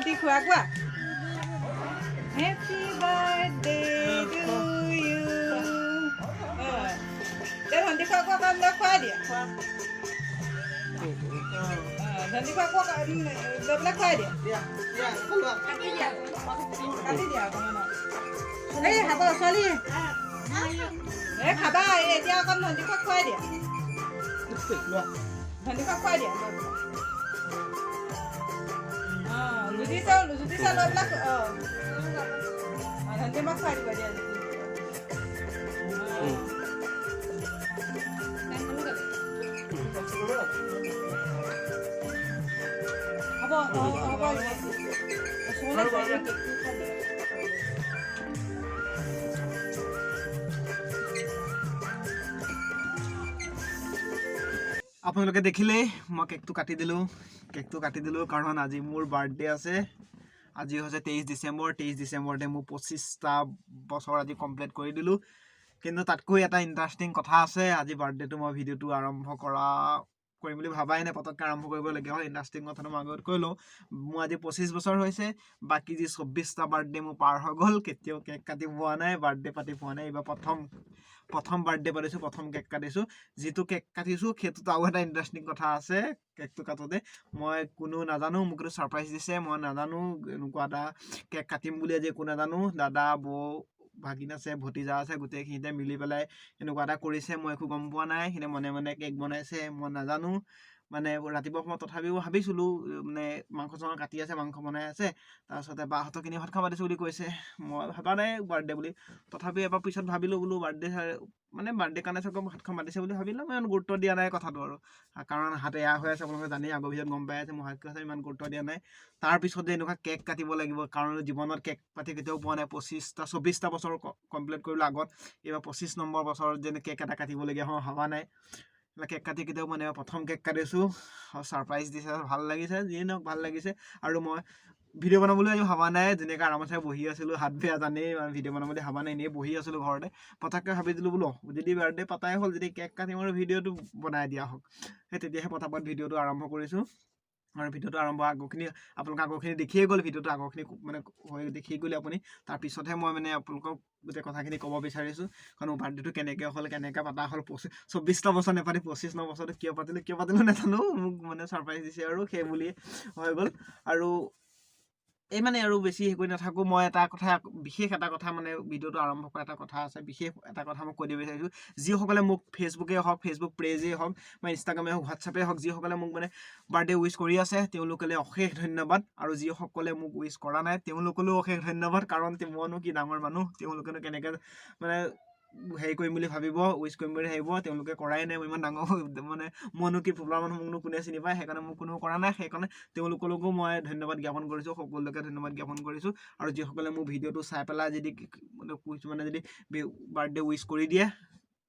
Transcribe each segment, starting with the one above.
ভণ্টি খোৱা কোৱা হেপী বাৰ্থডে টু ইউ দে ভণ্টি খোৱা কোৱা কাম খুৱাই দিয়া ভণ্টি খোৱা কোৱা লৈ পেলাই খুৱাই দিয়া কাটি দিয়া অকণমান এই খাব ছোৱালী এই খাবা এতিয়া অকণ ভণ্টি খোৱা খুৱাই দিয়া ভণ্টি খোৱা খুৱাই দিয়া জুতি চাউল লৈ পেলাই ভণ্টি মই খুৱাই দিব দিয়া হ'ব আপোনালোকে দেখিলে মই কেকটো কাটি দিলোঁ কাৰণ আজি মোৰ বাৰ্থডে আছে আজি হৈছে 23 ডিচেম্বৰতে মোৰ 25টা বছৰ আজি কমপ্লিট কৰি দিলোঁ কিন্তু তাতকৈ এটা ইণ্টাৰেষ্টিং কথা আছে আজি বাৰ্থডেটো মই ভিডিঅ'টো আৰম্ভ কৰিম বুলি ভাবাই নাই পতককৈ আৰম্ভ কৰিবলগীয়া হয় ইণ্টাৰেষ্টিং কথাটো মই আগত কৈ লওঁ মোৰ আজি 25 বছৰ হৈছে বাকী যি 24টা বাৰ্থডে মোৰ পাৰ হৈ গ'ল কেতিয়াও কেক কাটি পোৱা নাই বাৰ্থডে পাতি পোৱা নাই এইবাৰ প্ৰথম বাৰ্থডে পাতিছোঁ প্ৰথম কেক কাটিছোঁ যিটো কেক কাটিছোঁ সেইটোতো আৰু এটা ইণ্টাৰেষ্টিং কথা আছে কেকটো কাটোতে মই কোনো নাজানো মোক এইটো ছাৰপ্ৰাইজ দিছে মই নাজানো এনেকুৱা এটা কেক কাটিম বুলি আজি একো নাজানো দাদা বৌ ভাগিন আছে ভতিজা আছে গোটেইখিনিতে মিলি পেলাই এনেকুৱা এটা কৰিছে মই একো গম পোৱা নাই সিহঁতে মনে কেক বনাইছে মই নাজানো মানে ৰাতিপুৱা সময়ত তথাপিও ভাবিছিলোঁ মানে মাংস চাংস কাটি আছে মাংস বনাই আছে তাৰপিছতে বাহঁতৰখিনি ভাত খাব দিছোঁ বুলি কৈছে মই ভাবা নাই বাৰ্থডে বুলি তথাপি এবাৰ পিছত ভাবিলোঁ বোলো বাৰ্থডে কাৰণে চাগে ভাত খাব মাতিছে বুলি ভাবিলোঁ মই ইমান গুৰুত্ব দিয়া নাই কথাটো আৰু কাৰণ হাত এয়া হৈ আছে আপোনালোকে জানেই আগৰ ভিতৰত গম পাই আছে মোৰ হাত আছে ইমান গুৰুত্ব দিয়া নাই তাৰপিছতে এনেকুৱা কেক কাটিব লাগিব কাৰণ জীৱনত কেক কাটি কেতিয়াও পোৱা নাই 24টা বছৰ কমপ্লিট কৰিলোঁ আগত এইবাৰ 25 নম্বৰ বছৰত যেনে কেক এটা কাটিবলগীয়া হয় ভাবা নাই কেক কাটি কেতিয়াও মানে প্ৰথম কেক কাটিছোঁ ছাৰপ্ৰাইজ দিছে ভাল লাগিছে যিয়ে নহওক ভাল লাগিছে আৰু মই ভিডিঅ' বনাবলৈ আজি ভাবা নাই যেনেকৈ আৰামছে বহি আছিলোঁ হাত বেয়া জানেই ভিডিঅ' বনাবলৈ ভাবা নাই এনেই বহি আছিলোঁ ঘৰতে পটককৈ ভাবি দিলোঁ বোলো যদি বাৰ্থডে পাতাই হ'ল যদি কেক কাটিম আৰু ভিডিঅ'টো বনাই দিয়া হওক সেই তেতিয়াহে পটাপট ভিডিঅ'টো আৰম্ভ কৰিছোঁ আৰু ভিডিঅ'টো আৰম্ভ আপোনালোকে আগৰখিনি দেখিয়ে গ'ল ভিডিঅ'টো আগৰখিনি মানে দেখি গ'লে আপুনি তাৰপিছতহে মই মানে আপোনালোকক গোটেই কথাখিনি ক'ব বিচাৰিছোঁ কাৰণ মোৰ বাৰ্থডেটো কেনেকৈ পতা হ'ল 24টা বছৰ নেপাতি 25 বছৰটো কিয় পাতিলোঁ নাজানো মোক মানে ছাৰপ্ৰাইজ দিছে আৰু সেই বুলি হৈ গ'ল আৰু এই মানে আৰু বেছি হেৰি কৰি নাথাকোঁ মই বিশেষ এটা কথা মানে ভিডিঅ'টো আৰম্ভ কৰা এটা কথা আছে বিশেষ এটা কথা মই কৈ দিব বিচাৰিছোঁ যিসকলে মোক ফেচবুকেই হওক ফেচবুক পেজেই হওক বা ইনষ্টাগ্ৰামেই হওক হোৱাটছআপেই হওক যিসকলে মোক মানে বাৰ্থডে উইচ কৰি আছে তেওঁলোকলৈ অশেষ ধন্যবাদ আৰু যিসকলে মোক উইচ কৰা নাই তেওঁলোকলৈও অশেষ ধন্যবাদ কাৰণ মইনো কি ডাঙৰ মানুহ তেওঁলোকেনো কেনেকৈ মানে হেৰি কৰিম বুলি ভাবিব উইচ কৰিম বুলি ভাবিব তেওঁলোকে কৰাই নাই মই ইমান ডাঙৰ মানে মইনো কি পপুলাৰ মানুহ মোকনো কোনে চিনি পায় সেইকাৰণে মোক কোনো কৰা নাই সেইকাৰণে তেওঁলোকলৈকো মই ধন্যবাদ জ্ঞাপন কৰিছোঁ সকলোকে ধন্যবাদ জ্ঞাপন কৰিছোঁ আৰু যিসকলে মোৰ ভিডিঅ'টো চাই পেলাই যদি যদি বাৰ্থডে উইচ কৰি দিয়ে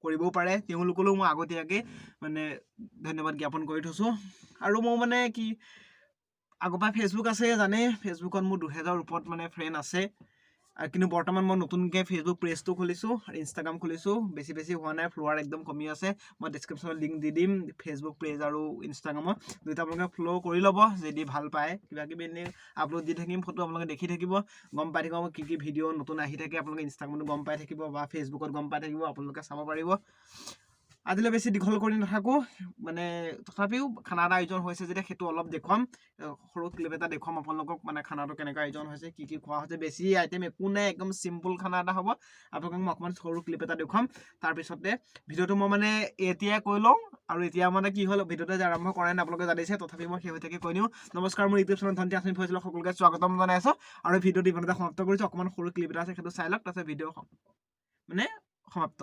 কৰিবও পাৰে তেওঁলোকলৈও মই আগতীয়াকৈ মানে ধন্যবাদ জ্ঞাপন কৰি থৈছোঁ আৰু মোৰ মানে কি আগৰ পৰা ফেচবুক আছে জানেই ফেচবুকত মোৰ 2000 ওপৰত মানে ফ্ৰেণ্ড আছে কিন্তু বৰ্তমান মই নতুনকৈ ফেচবুক পেজটো খুলিছোঁ আৰু ইনষ্টাগ্ৰাম খুলিছোঁ বেছি হোৱা নাই ফলোৱাৰ একদম কমি আছে মই ডেছক্ৰিপশ্যনত লিংক দি দিম ফেচবুক পেজ আৰু ইনষ্টাগ্ৰামত দুইটা আপোনালোকে ফ'ল' কৰি ল'ব যদি ভাল পায় কিবাকিবি এনেই আপলোড দি থাকিম ফটো আপোনালোকে দেখি থাকিব গম পাই থাকিব কি ভিডিঅ' নতুন আহি থাকে আপোনালোকে ইনষ্টাগ্ৰামতো গম পাই থাকিব বা ফেচবুকত গম পাই থাকিব আপোনালোকে চাব পাৰিব আজিলৈ বেছি দীঘল কৰি নাথাকোঁ মানে তথাপিও খানা এটা আয়োজন হৈছে যেতিয়া সেইটো অলপ দেখুৱাম সৰু ক্লিপ এটা দেখুৱাম আপোনালোকক মানে খানাটো কেনেকৈ আয়োজন হৈছে কি খোৱা হৈছে বেছি আইটেম একো নাই একদম চিম্পুল খানা এটা হ'ব আপোনালোকক মই অকণমান সৰু ক্লিপ এটা দেখুৱাম তাৰপিছতে ভিডিঅ'টো মই মানে এতিয়াই কৈ লওঁ আৰু এতিয়া মানে কি হ'ল ভিডিঅ'টো যে আৰম্ভ কৰাই নাই আপোনালোকে জানিছে তথাপি মই শেহতীয়াকৈ কৈ দিওঁ নমস্কাৰ মোৰ ইউটিউব চেনেল ধনটি আঁচনি ফৈছিলোঁ সকলোকে স্বাগতম জনাইছোঁ আৰু ভিডিঅ'টো ইমানতে সমাপ্ত কৰিছোঁ অকণমান সৰু ক্লিপ এটা আছে সেইটো চাই লওক তাৰপিছত ভিডিঅ' মানে সমাপ্ত